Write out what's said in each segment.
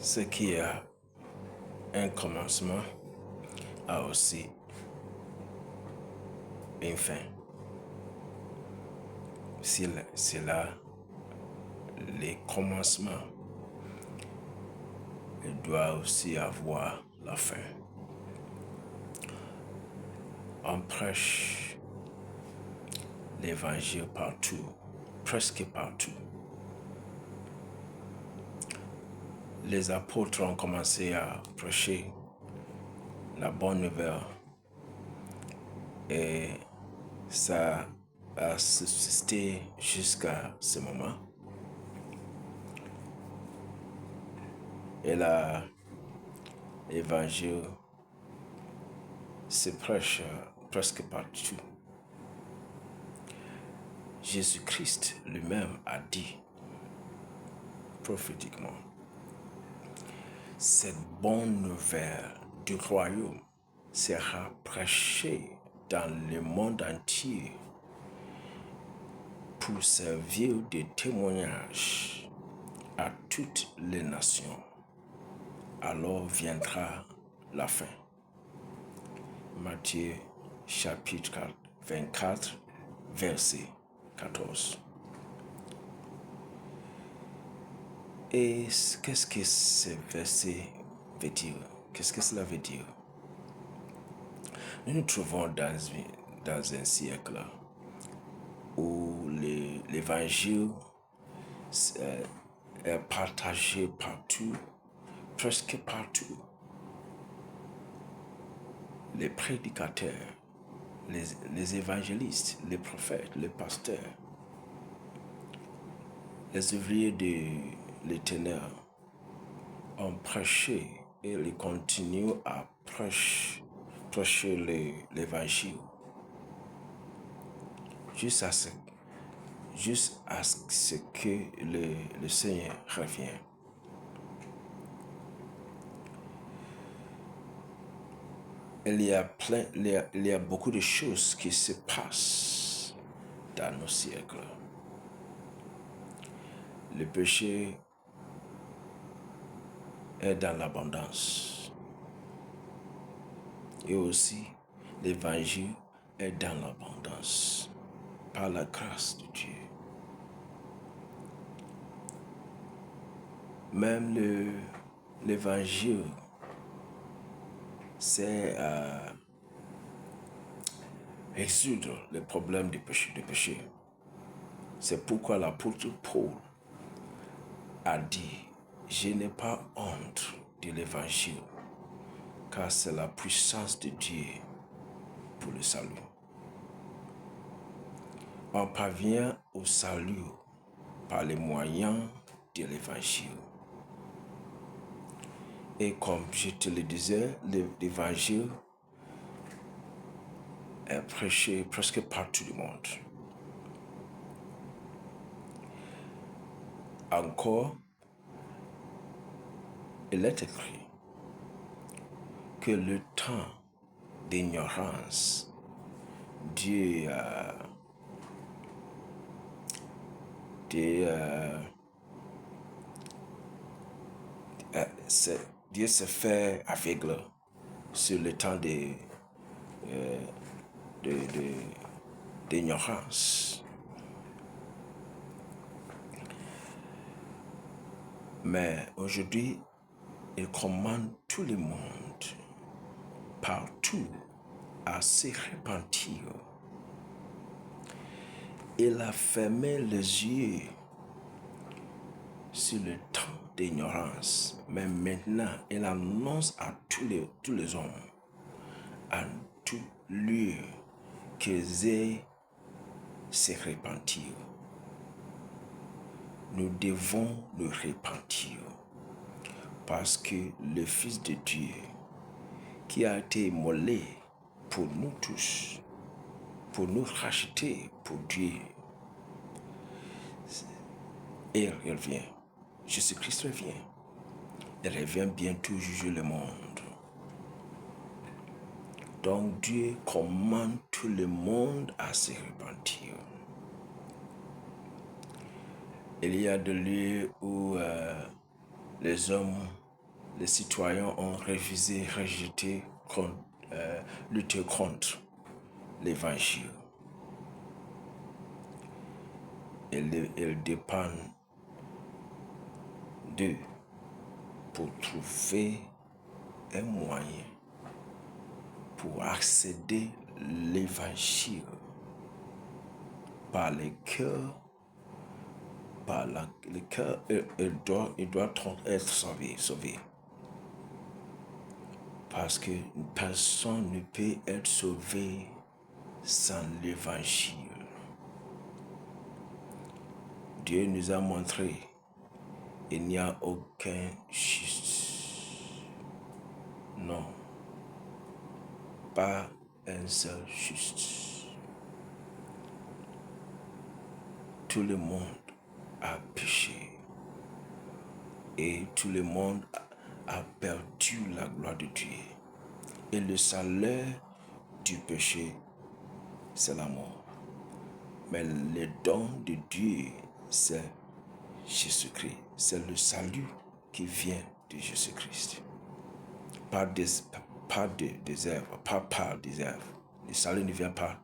Ce qui a un commencement a aussi une fin. C'est là les commencements. Il doit aussi avoir la fin. On prêche l'évangile partout, presque partout. Les apôtres ont commencé à prêcher la bonne nouvelle et ça a subsisté jusqu'à ce moment. Et l'évangile se prêche presque partout. Jésus-Christ lui-même a dit prophétiquement, cette bonne nouvelle du royaume sera prêchée dans le monde entier pour servir de témoignage à toutes les nations. Alors viendra la fin. Matthieu chapitre 24, verset 14. Et qu'est-ce que ce verset veut dire? Qu'est-ce que cela veut dire? Nous nous trouvons dans un siècle où l'évangile est partagé partout, presque partout. Les prédicateurs, les évangélistes, les prophètes, les pasteurs, les ouvriers de l'Éternel ont prêché et ils continuent à prêcher l'évangile jusqu'à ce que le Seigneur revienne. Il y a beaucoup de choses qui se passent dans nos siècles. Le péché est dans l'abondance. Et aussi, l'évangile est dans l'abondance, par la grâce de Dieu. Même l'évangile, c'est résoudre les problèmes du péché. C'est pourquoi l'apôtre Paul a dit, je n'ai pas honte de l'évangile, car c'est la puissance de Dieu pour le salut. On parvient au salut par les moyens de l'évangile. Et comme je te le disais, l'évangile est prêché presque partout du monde. Encore, il est écrit que le temps d'ignorance, Dieu se fait aveugle sur le temps d'ignorance. Mais aujourd'hui, il commande tout le monde, partout, à se repentir. Il a fermé les yeux sur le temps d'ignorance, mais maintenant, il annonce à tous les hommes, à tout lieu, qu'ils aient se repentir. Nous devons nous repentir parce que le Fils de Dieu qui a été immolé pour nous tous, pour nous racheter pour Dieu, et il revient. Jésus-Christ revient. Il revient bientôt juger le monde. Donc Dieu commande tout le monde à se repentir. Il y a des lieux où les hommes les citoyens ont refusé, rejeté, lutté contre l'évangile. Ils dépendent d'eux pour trouver un moyen pour accéder à l'évangile par le cœur. Par le cœur, il doit être sauvé. Parce que personne ne peut être sauvé sans l'évangile. Dieu nous a montré qu'il n'y a aucun juste. Non, pas un seul juste. Tout le monde a péché et tout le monde a perdu la gloire de Dieu. Et le salaire du péché, c'est la mort. Mais le don de Dieu, c'est Jésus-Christ. C'est le salut qui vient de Jésus-Christ. Pas des œuvres, pas par des œuvres. Le salut ne vient pas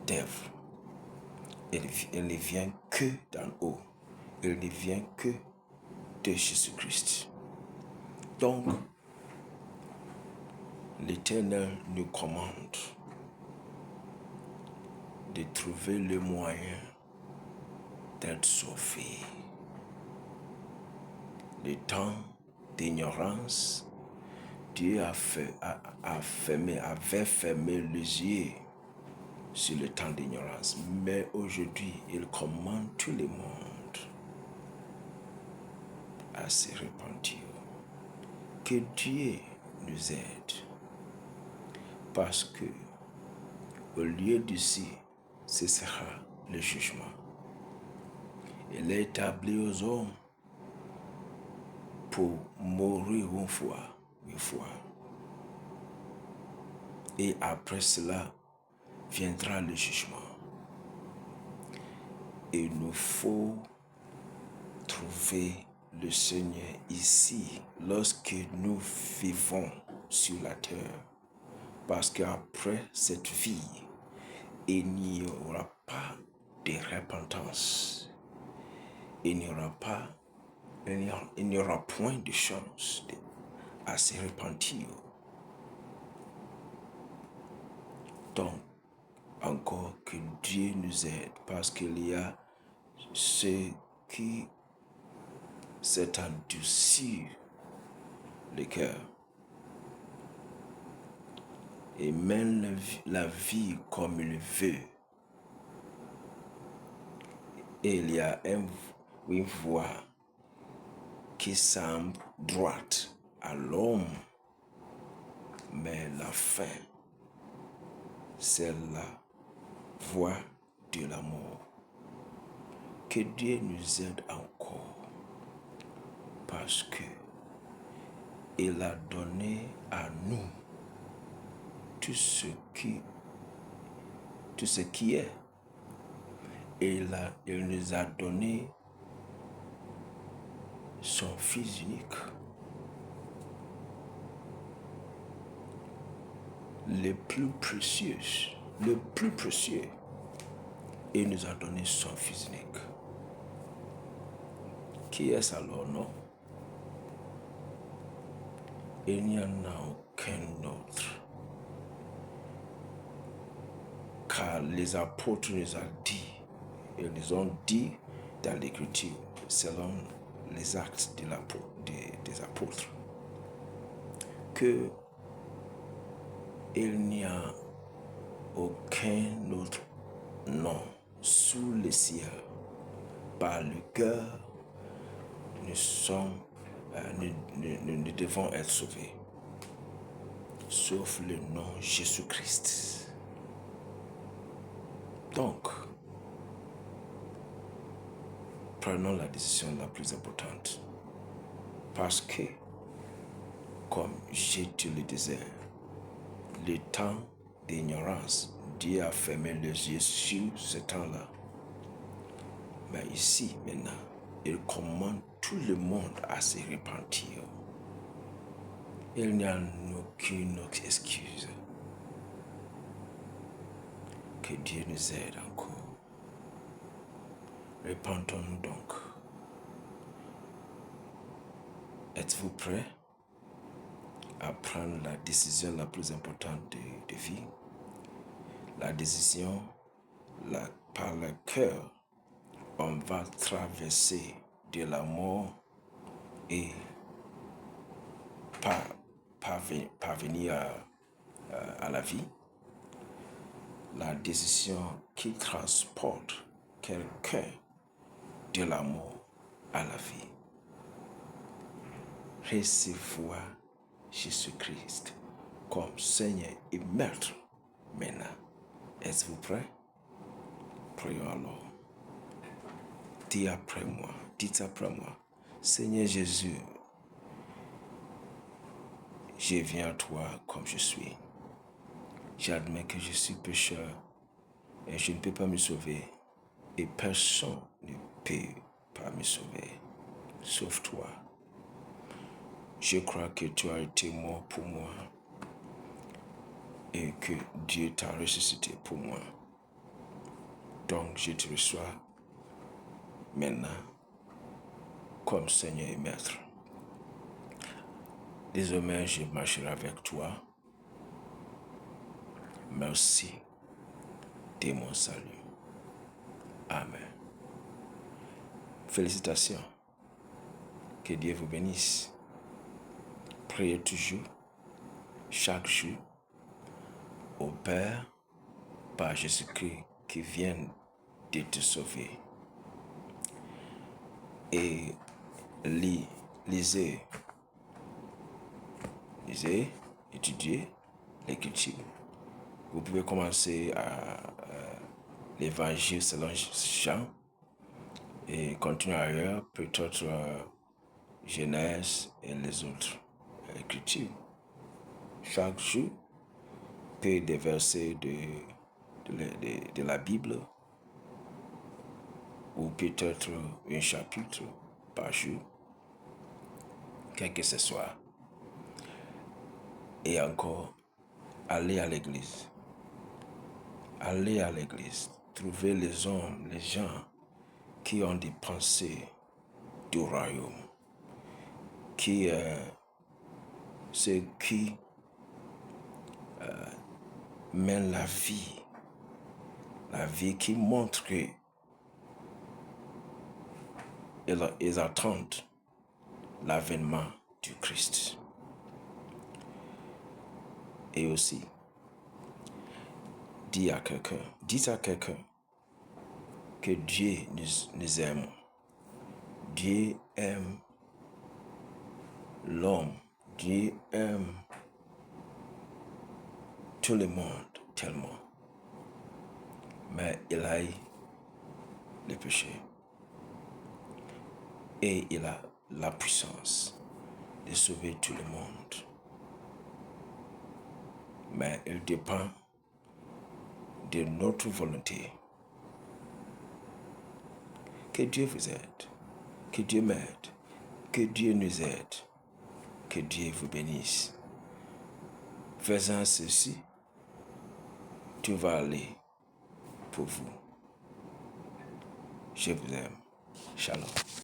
d'œuvres. Il ne vient que d'en haut. Il ne vient que de Jésus-Christ. Donc, l'Éternel nous commande de trouver le moyen d'être sauvés. Le temps d'ignorance, Dieu avait fermé les yeux sur le temps d'ignorance. Mais aujourd'hui, il commande tout le monde à se repentir. Que Dieu nous aide. Parce que au lieu d'ici, ce sera le jugement. Il est établi aux hommes pour mourir une fois. Et après cela, viendra le jugement. Il nous faut trouver le Seigneur ici, lorsque nous vivons sur la terre. Parce qu'après cette vie, il n'y aura pas de repentance. Il n'y aura point de chance à se repentir. Donc, encore que Dieu nous aide, parce qu'il y a ceux qui s'est endurci le cœur et mènent la vie comme il veut. Et il y a une voie qui semble droite à l'homme, mais la fin, c'est la voie de la mort. Que Dieu nous aide encore, parce que il a donné à nous tout ce qui est. Et il nous a donné son Fils unique. Le plus précieux. Il nous a donné son Fils unique. Qui est-ce alors, non? Il n'y en a aucun autre. Car les apôtres nous ont dit, ils nous ont dit dans l'Écriture, selon les actes des apôtres, que il n'y a aucun autre nom sous le ciel par lequel nous devons être sauvés, sauf le nom Jésus-Christ. Donc, prenons la décision la plus importante. Parce que, comme je te le disais, le temps d'ignorance, Dieu a fermé les yeux sur ce temps-là. Mais ici, maintenant, il commande tout le monde à se repentir. Il n'y a aucune excuse. Que Dieu nous aide encore. Repentons-nous donc. Êtes-vous prêts à prendre la décision la plus importante de vie? La décision par laquelle on va traverser de la mort et parvenir à la vie. La décision qui transporte quelqu'un de la mort à la vie. Recevoir Jésus-Christ comme Seigneur et Maître maintenant. Êtes-vous prêts? Prions alors. Dites après moi, Seigneur Jésus, je viens à toi comme je suis. J'admets que je suis pécheur et je ne peux pas me sauver. Et personne ne peut pas me sauver, sauf toi. Je crois que tu as été mort pour moi et que Dieu t'a ressuscité pour moi. Donc je te reçois maintenant comme Seigneur et Maître. Désormais, je marcherai avec toi. Merci de mon salut. Amen. Félicitations. Que Dieu vous bénisse. Priez toujours, chaque jour, au Père, par Jésus-Christ qui vient de te sauver. Et lisez, étudiez l'Écriture. Vous pouvez commencer à l'Évangile selon Jean et continuer ailleurs, peut-être Genèse et les autres Écritures. Chaque jour, peu des versets de la Bible ou peut-être un chapitre par jour, quel que ce soit. Et encore, allez à l'église. Allez à l'église. Trouvez les hommes, les gens qui ont des pensées du royaume, ceux qui mènent la vie qui montre que ils attendent l'avènement du Christ. Et aussi, dites à quelqu'un que Dieu nous aime. Dieu aime l'homme. Dieu aime tout le monde tellement. Mais il a le péché. Et il a la puissance de sauver tout le monde. Mais il dépend de notre volonté. Que Dieu vous aide. Que Dieu m'aide. Que Dieu nous aide. Que Dieu vous bénisse. Faisant ceci, tout va aller pour vous. Je vous aime. Shalom.